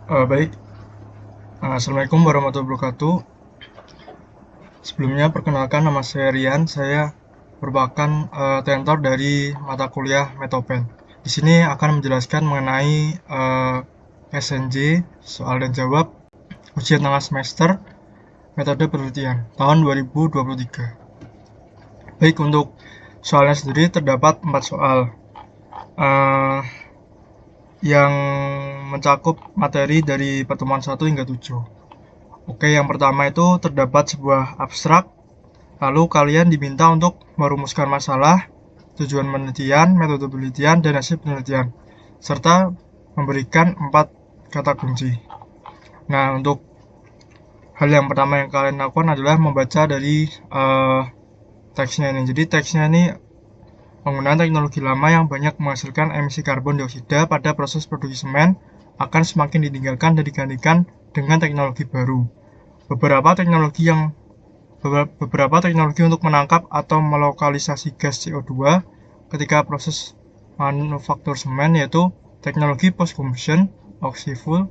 Baik, Assalamualaikum warahmatullahi wabarakatuh. Sebelumnya perkenalkan, nama saya Rian. Saya merupakan tentor dari mata kuliah Metopen. Di sini akan menjelaskan mengenai SNJ, soal dan jawab, ujian tengah semester, metode penelitian tahun 2023. Baik, untuk soalnya sendiri terdapat 4 soal yang mencakup materi dari pertemuan 1 hingga 7. Oke, yang pertama itu terdapat sebuah abstrak. Lalu kalian diminta untuk merumuskan masalah, tujuan penelitian, metode penelitian, dan hasil penelitian, serta memberikan 4 kata kunci. Nah, untuk hal yang pertama yang kalian lakukan adalah membaca dari teksnya ini. Jadi teksnya ini penggunaan teknologi lama yang banyak menghasilkan emisi karbon dioksida pada proses produksi semen akan semakin ditinggalkan dan digantikan dengan teknologi baru. Beberapa teknologi untuk menangkap atau melokalisasi gas CO2 ketika proses manufaktur semen yaitu teknologi post-combustion, oxy-fuel,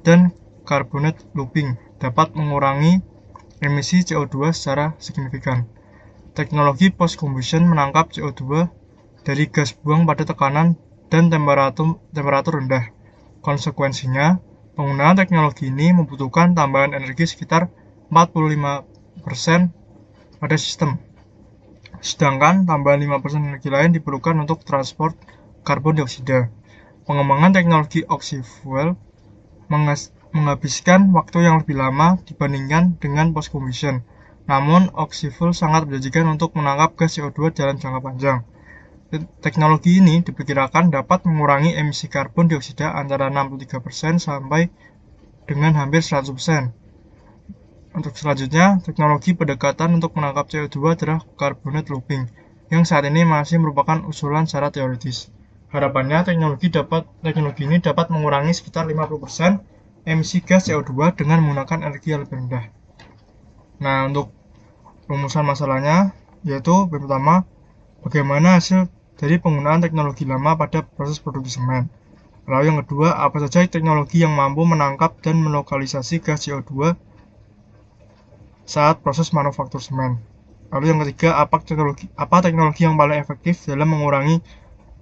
dan carbonate looping dapat mengurangi emisi CO2 secara signifikan. Teknologi post-combustion menangkap CO2 dari gas buang pada tekanan dan temperatur rendah. Konsekuensinya, penggunaan teknologi ini membutuhkan tambahan energi sekitar 45% pada sistem. Sedangkan tambahan 5% energi lain diperlukan untuk transport karbon dioksida. Pengembangan teknologi oxy-fuel menghabiskan waktu yang lebih lama dibandingkan dengan post-combustion. Namun, oxy-fuel sangat menjanjikan untuk menangkap gas CO2 dalam jangka panjang. Teknologi ini diperkirakan dapat mengurangi emisi karbon dioksida antara 63% sampai dengan hampir 100%. Untuk selanjutnya, teknologi pendekatan untuk menangkap CO2 adalah carbonate looping, yang saat ini masih merupakan usulan secara teoritis. Harapannya, teknologi ini dapat mengurangi sekitar 50% emisi gas CO2 dengan menggunakan energi yang lebih rendah. Nah, untuk rumusan masalahnya, yaitu pertama, bagaimana hasil dari penggunaan teknologi lama pada proses produksi semen. Lalu yang kedua, apa saja teknologi yang mampu menangkap dan melokalisasi gas CO2 saat proses manufaktur semen. Lalu yang ketiga, apa teknologi yang paling efektif dalam mengurangi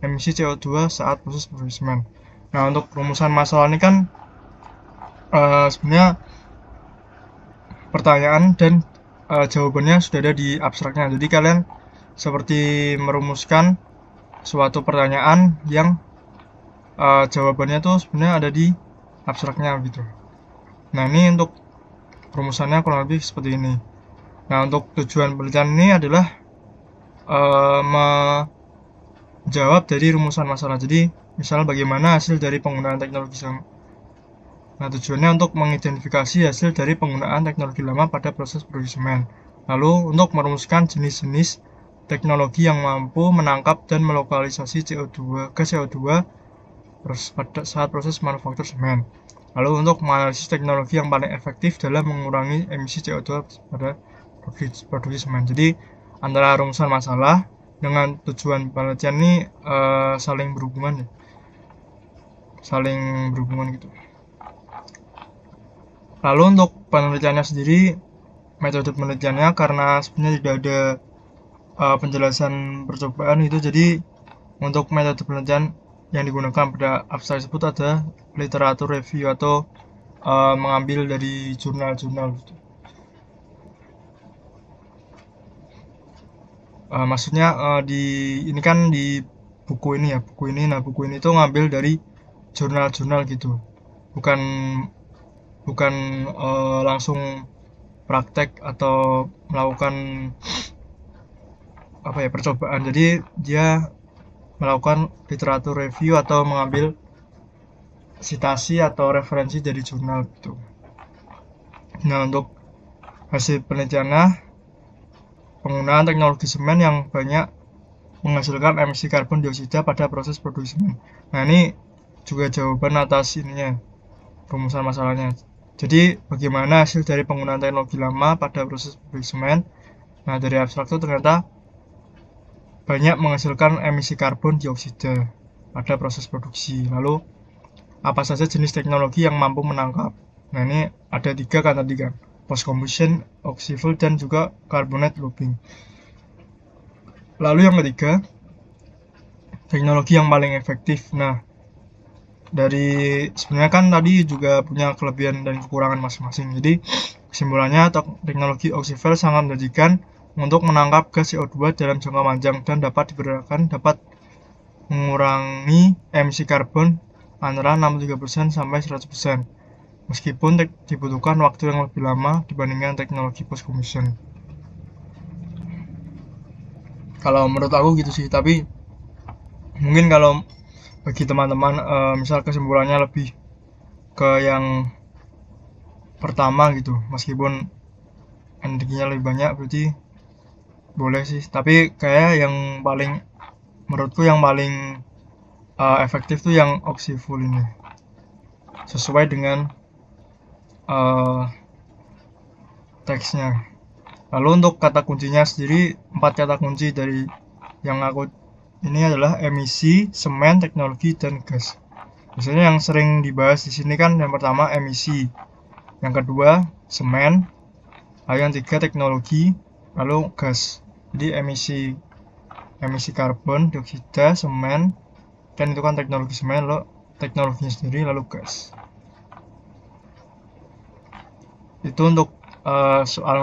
emisi CO2 saat proses produksi semen. Nah, untuk rumusan masalah ini kan sebenarnya pertanyaan dan jawabannya sudah ada di abstraknya. Jadi kalian seperti merumuskan suatu pertanyaan yang jawabannya tuh sebenarnya ada di abstraknya gitu. Nah, ini untuk rumusannya kurang lebih seperti ini. Nah, untuk tujuan penelitian ini adalah menjawab dari rumusan masalah. Jadi, misal bagaimana hasil dari penggunaan teknologi lama. Nah, tujuannya untuk mengidentifikasi hasil dari penggunaan teknologi lama pada proses produksi semen. Lalu, untuk merumuskan jenis-jenis teknologi yang mampu menangkap dan melokalisasi gas CO2 pada saat proses manufaktur semen. Lalu untuk menganalisis teknologi yang paling efektif dalam mengurangi emisi CO2 pada produksi semen. Jadi antara rumusan masalah dengan tujuan penelitian ini saling berhubungan gitu. Lalu untuk penelitiannya sendiri, metode penelitiannya karena sebenarnya tidak ada penjelasan percobaan itu, jadi untuk metode penelitian yang digunakan pada abstrak tersebut ada literatur review atau mengambil dari jurnal-jurnal gitu. Maksudnya ini kan di buku ini ya, nah buku ini tuh ngambil dari jurnal-jurnal gitu, bukan langsung praktek atau melakukan percobaan. Jadi dia melakukan literatur review atau mengambil citasi atau referensi dari jurnal gitu. Nah, untuk hasil penelitiannya, penggunaan teknologi semen yang banyak menghasilkan emisi karbon dioksida pada proses produksi semen. Nah, ini juga jawaban atas ininya, rumusan masalahnya. Jadi, bagaimana hasil dari penggunaan teknologi lama pada proses produksi semen? Nah, dari abstrak itu ternyata banyak menghasilkan emisi karbon dioksida pada proses produksi. Lalu apa saja jenis teknologi yang mampu menangkap. Nah, ini ada 3 kan tadi kan, post combustion, oxy-fuel, dan juga carbonate looping. Lalu yang ketiga, teknologi yang paling efektif. Nah, dari sebenarnya kan tadi juga punya kelebihan dan kekurangan masing-masing. Jadi kesimpulannya, teknologi oxy-fuel sangat menjanjikan untuk menangkap gas CO2 dalam jangka panjang dan dapat diperkirakan dapat mengurangi emisi karbon antara 63% sampai 100%. Meskipun dibutuhkan waktu yang lebih lama dibandingkan teknologi post combustion. Kalau menurut aku gitu sih, tapi mungkin kalau bagi teman-teman misal kesimpulannya lebih ke yang pertama gitu, meskipun energinya lebih banyak berarti boleh sih, tapi kayak yang paling menurutku yang paling efektif tuh yang oxy-fuel ini, sesuai dengan teksnya. Lalu untuk kata kuncinya sendiri, 4 kata kunci dari yang aku ini adalah emisi, semen, teknologi, dan gas. Biasanya yang sering dibahas di sini kan yang pertama emisi, yang kedua semen, lalu yang ketiga teknologi, lalu gas. Jadi emisi karbon dioksida, semen, dan itu kan teknologi semen, lalu teknologinya sendiri, lalu gas. Itu untuk soal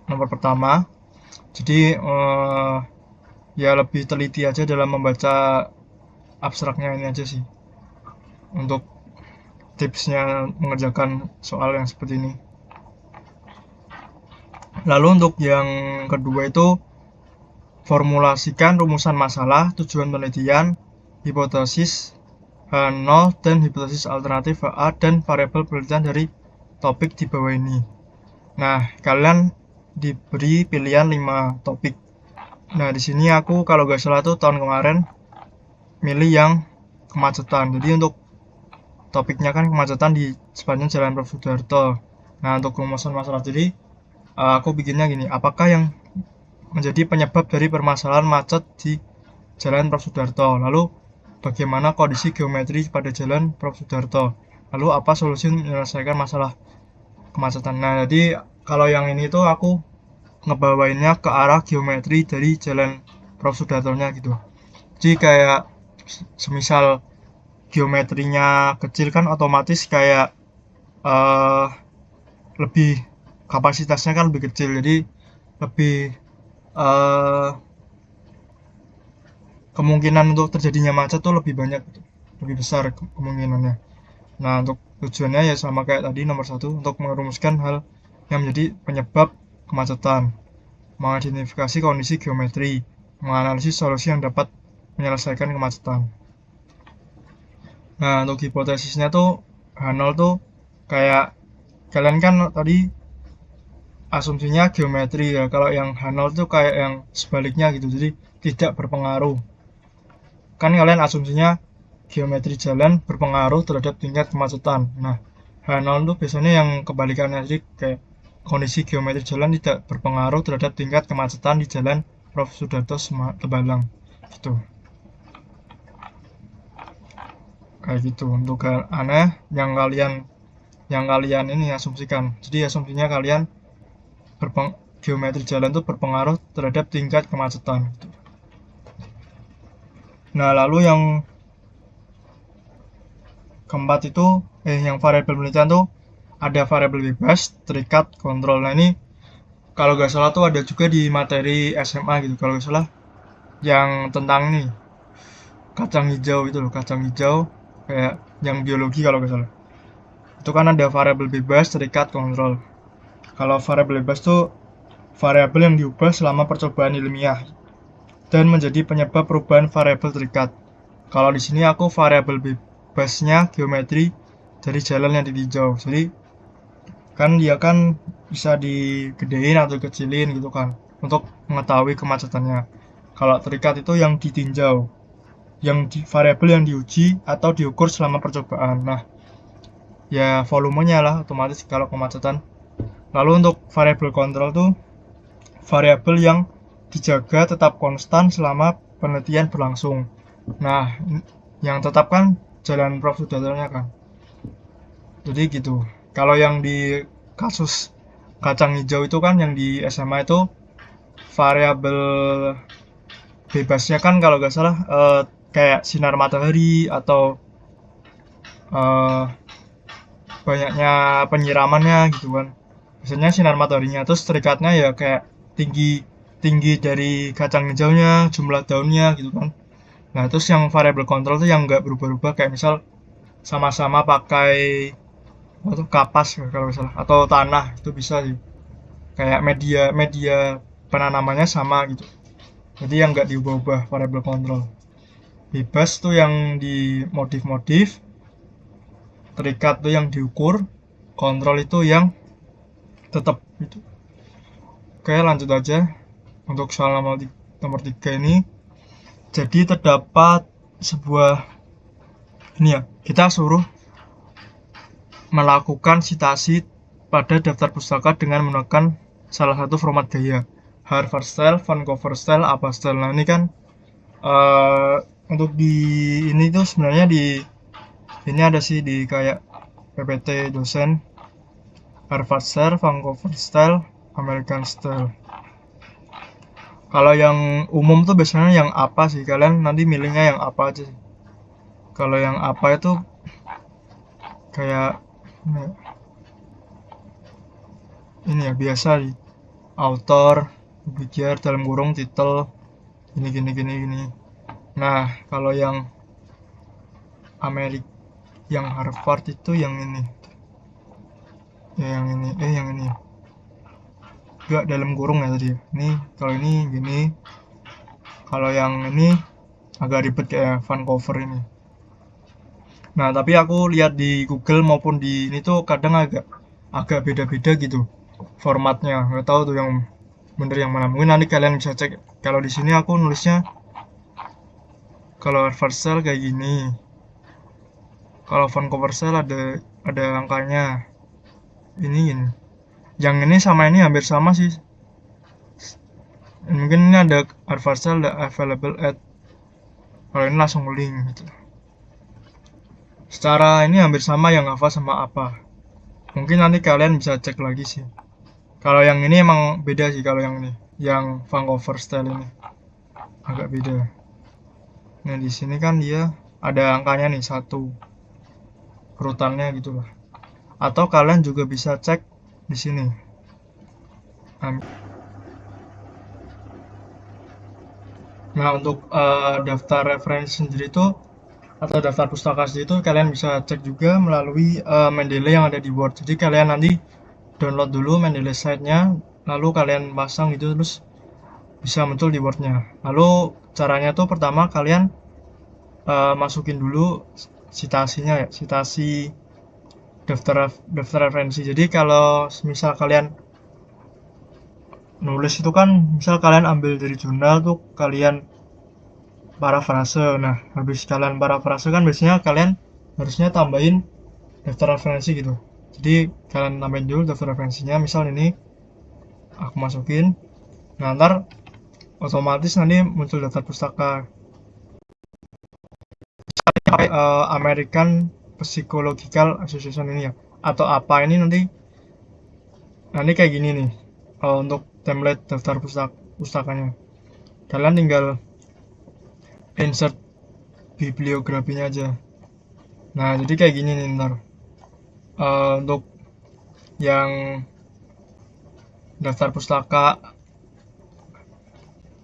nomor pertama. Jadi ya lebih teliti aja dalam membaca abstraknya ini aja sih untuk tipsnya mengerjakan soal yang seperti ini. Lalu untuk yang kedua itu formulasikan rumusan masalah, tujuan penelitian, hipotesis H0 dan hipotesis alternatif HA dan variabel penelitian dari topik di bawah ini. Nah, kalian diberi pilihan 5 topik. Nah, di sini aku kalau gak salah tuh tahun kemarin milih yang kemacetan. Jadi untuk topiknya kan kemacetan di sepanjang Jalan Prof. Sudarto. Nah, untuk rumusan masalah jadi aku bikinnya gini, apakah yang menjadi penyebab dari permasalahan macet di Jalan Prof. Sudarto? Lalu bagaimana kondisi geometri pada Jalan Prof. Sudarto? Lalu apa solusi menyelesaikan masalah kemacetan? Nah, jadi kalau yang ini tuh aku ngebawainnya ke arah geometri dari Jalan Prof. Sudarto-nya gitu. Jadi kayak semisal geometrinya kecil kan otomatis kayak lebih kapasitasnya kan lebih kecil, jadi lebih kemungkinan untuk terjadinya macet tuh lebih banyak, lebih besar kemungkinannya. Nah, untuk tujuannya ya sama kayak tadi nomor 1, untuk merumuskan hal yang menjadi penyebab kemacetan, mengidentifikasi kondisi geometri, menganalisis solusi yang dapat menyelesaikan kemacetan. Nah, untuk hipotesisnya tuh H0 tuh kayak kalian kan tadi asumsinya geometri ya, kalau yang H0 tuh kayak yang sebaliknya gitu, jadi tidak berpengaruh. Kan kalian asumsinya geometri jalan berpengaruh terhadap tingkat kemacetan. Nah, H0 tuh biasanya yang kebalikannya, jadi kayak kondisi geometri jalan tidak berpengaruh terhadap tingkat kemacetan di Jalan Prof. Sudarto Tembalang gitu. Kayak gitu untuk hal aneh yang kalian ini asumsikan. Jadi asumsinya kalian geometri jalan itu berpengaruh terhadap tingkat kemacetan gitu. Nah, lalu yang keempat itu yang variabel penelitian tuh ada variabel bebas, terikat, kontrol. Nah, ini kalau gak salah tuh ada juga di materi SMA gitu, kalau gak salah yang tentang ini kacang hijau itu loh, kacang hijau kayak yang biologi kalau gak salah. Itu kan ada variabel bebas, terikat, kontrol. Kalau variabel bebas tuh variabel yang diubah selama percobaan ilmiah dan menjadi penyebab perubahan variabel terikat. Kalau di sini aku variabel bebasnya geometri dari jalan yang ditinjau. Jadi kan dia kan bisa digedein atau kecilin gitu kan untuk mengetahui kemacetannya. Kalau terikat itu yang ditinjau, yang variabel yang diuji atau diukur selama percobaan. Nah, ya volumenya lah otomatis kalau kemacetan. Lalu untuk variabel kontrol tuh variabel yang dijaga tetap konstan selama penelitian berlangsung. Nah, yang tetap kan Jalan Prof. Sudarto-nya kan. Jadi gitu. Kalau yang di kasus kacang hijau itu kan yang di SMA itu variabel bebasnya kan kalau nggak salah kayak sinar matahari atau eh, banyaknya penyiramannya gitu kan. Biasanya sinar mataharinya, terus terikatnya ya kayak tinggi tinggi dari kacang hijaunya, jumlah daunnya gitu kan. Nah, terus yang variable control tuh yang nggak berubah-ubah, kayak misal sama-sama pakai apa tuh, kapas ya kalau misalnya, atau tanah itu bisa sih. Kayak media media penanamannya sama gitu. Jadi yang nggak diubah-ubah variable control. Bebas tuh yang dimodif-modif, terikat tuh yang diukur, kontrol itu yang tetap gitu. Oke, lanjut aja untuk soal nomor 3 ini. Jadi terdapat sebuah ini ya, kita suruh melakukan citasi pada daftar pustaka dengan menekan salah satu format gaya. Harvard Style, Vancouver Style, apa Style. Nah, ini kan untuk di ini tuh sebenarnya di ini ada sih di kayak PPT dosen. Harvard Style, Vancouver Style, American Style. Kalau yang umum tuh biasanya yang apa sih? Kalian nanti milihnya yang apa aja sih? Kalau yang apa itu kayak ini ya biasa sih. Author, bijar dalam kurung titel, gini gini gini gini. Nah, kalau yang Amerika, yang Harvard itu yang ini. Ya yang ini, yang ini. Gak dalam kurung ya tadi. Ini kalau ini gini. Kalau yang ini agak ribet kayak Vancouver ini. Nah, tapi aku lihat di Google maupun di ini tuh kadang agak beda-beda gitu formatnya. Nggak tahu tuh yang bener yang mana. Mungkin nanti kalian bisa cek. Kalau di sini aku nulisnya kalau Harvard Style kayak gini. Kalau Vancouver Style ada angkanya. Ini. Yang ini sama ini hampir sama sih. Mungkin ini ada Harvard Style ada available at. Kalau ini langsung link gitu. Secara ini hampir sama yang apa sama apa. Mungkin nanti kalian bisa cek lagi sih. Kalau yang ini emang beda sih kalau yang ini. Yang Vancouver Style ini agak beda. Nah, di sini kan dia ada angkanya nih, satu. Urutannya gitu lah. Atau kalian juga bisa cek di sini. Nah, untuk daftar referensi sendiri itu atau daftar pustaka sendiri itu kalian bisa cek juga melalui Mendeley yang ada di Word. Jadi kalian nanti download dulu Mendeley site-nya, lalu kalian pasang gitu terus bisa muncul di Word-nya. Lalu caranya tuh pertama kalian masukin dulu citasinya ya, citasi daftar referensi. Jadi kalau misal kalian nulis itu kan, misal kalian ambil dari jurnal tuh kalian parafrase. Nah, habis kalian parafrase kan biasanya kalian harusnya tambahin daftar referensi gitu. Jadi kalian tambahin dulu daftar referensinya, misal ini aku masukin. Nah, ntar otomatis nanti muncul daftar pustaka. American Psychological Association ini ya, atau apa ini nanti kayak gini nih. Untuk template daftar pustakanya kalian tinggal insert bibliografinya aja. Nah, jadi kayak gini nih ntar. Untuk yang daftar pustaka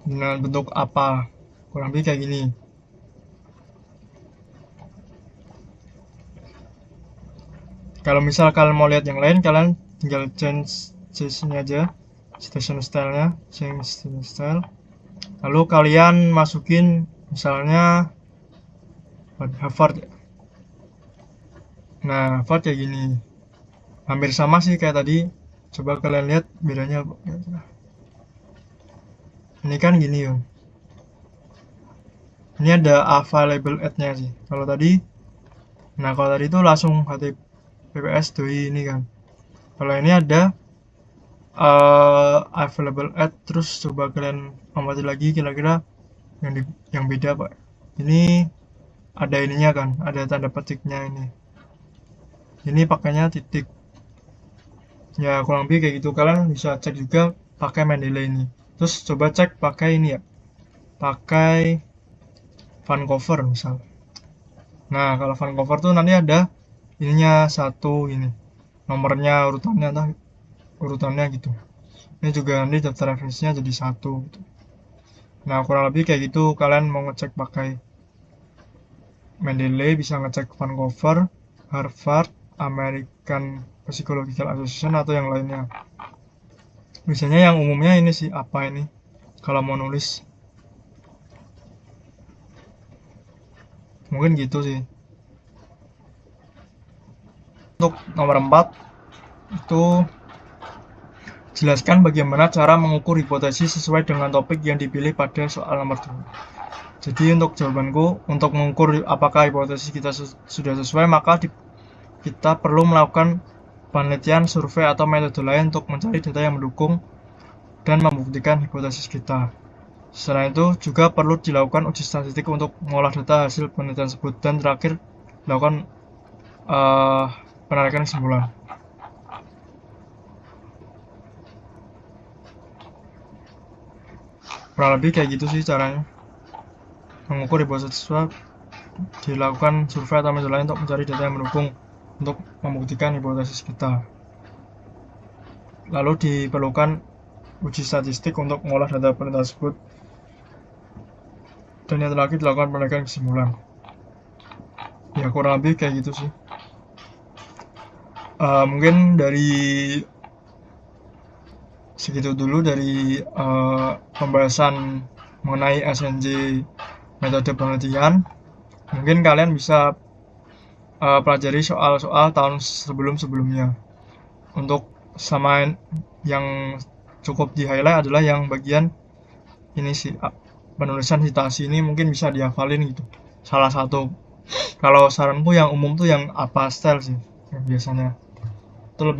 dengan bentuk apa, kurang lebih kayak gini. Kalau misal kalian mau lihat yang lain, kalian tinggal change ini aja, citation style-nya, change citation style. Lalu kalian masukin misalnya Harvard. Nah, Harvard kayak gini. Hampir sama sih kayak tadi. Coba kalian lihat bedanya. Ini kan gini ya. Ini ada available at-nya sih. Kalau tadi, nah kalau tadi itu langsung HTTPS doi ini kan. Kalau ini ada available at, terus coba kalian amati lagi kira-kira yang beda pak. Ini ada ininya kan, ada tanda petiknya ini. ini pakainya titik. Ya kurang lebih kayak gitu. Kalian bisa cek juga pakai Mendeley ini. Terus coba cek pakai ini ya, pakai Vancouver misal. Nah kalau Vancouver tuh nanti ada ininya satu ini, nomornya urutannya, entah urutannya gitu. Ini juga nanti daftar referensinya jadi satu gitu. Nah kurang lebih kayak gitu. Kalian mau ngecek pakai Mendeley bisa ngecek Vancouver, Harvard, American Psychological Association atau yang lainnya. Biasanya yang umumnya ini sih apa ini kalau mau nulis, mungkin gitu sih. Untuk nomor 4 itu jelaskan bagaimana cara mengukur hipotesis sesuai dengan topik yang dipilih pada soal nomor 2. Jadi untuk jawabanku, untuk mengukur apakah hipotesis kita sudah sesuai, maka kita perlu melakukan penelitian, survei, atau metode lain untuk mencari data yang mendukung dan membuktikan hipotesis kita. Selain itu, juga perlu dilakukan uji statistik untuk mengolah data hasil penelitian tersebut, dan terakhir dilakukan penarikan kesimpulan. Kurang lebih kayak gitu sih caranya mengukur hipotesis, dilakukan survei atau metode lain untuk mencari data yang mendukung untuk membuktikan hipotesis kita. Lalu diperlukan uji statistik untuk mengolah data penelitian tersebut, dan yang terakhir dilakukan penarikan kesimpulan. Ya kurang lebih kayak gitu sih. Mungkin dari segitu dulu dari pembahasan mengenai SNJ metode penelitian. Mungkin kalian bisa pelajari soal-soal tahun sebelum-sebelumnya. Untuk sama yang cukup di highlight adalah yang bagian ini sih, penulisan citasi ini mungkin bisa dihafalin gitu. Salah satu. Kalau saranku yang umum tuh yang apa style sih biasanya. Itu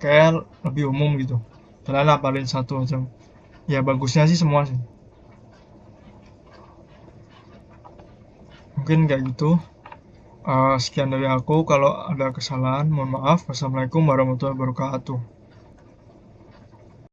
kayak lebih umum gitu. Kalian hafalin satu aja. Ya bagusnya sih semua sih. Mungkin kayak gitu. Sekian dari aku. Kalau ada kesalahan mohon maaf. Wassalamualaikum warahmatullahi wabarakatuh.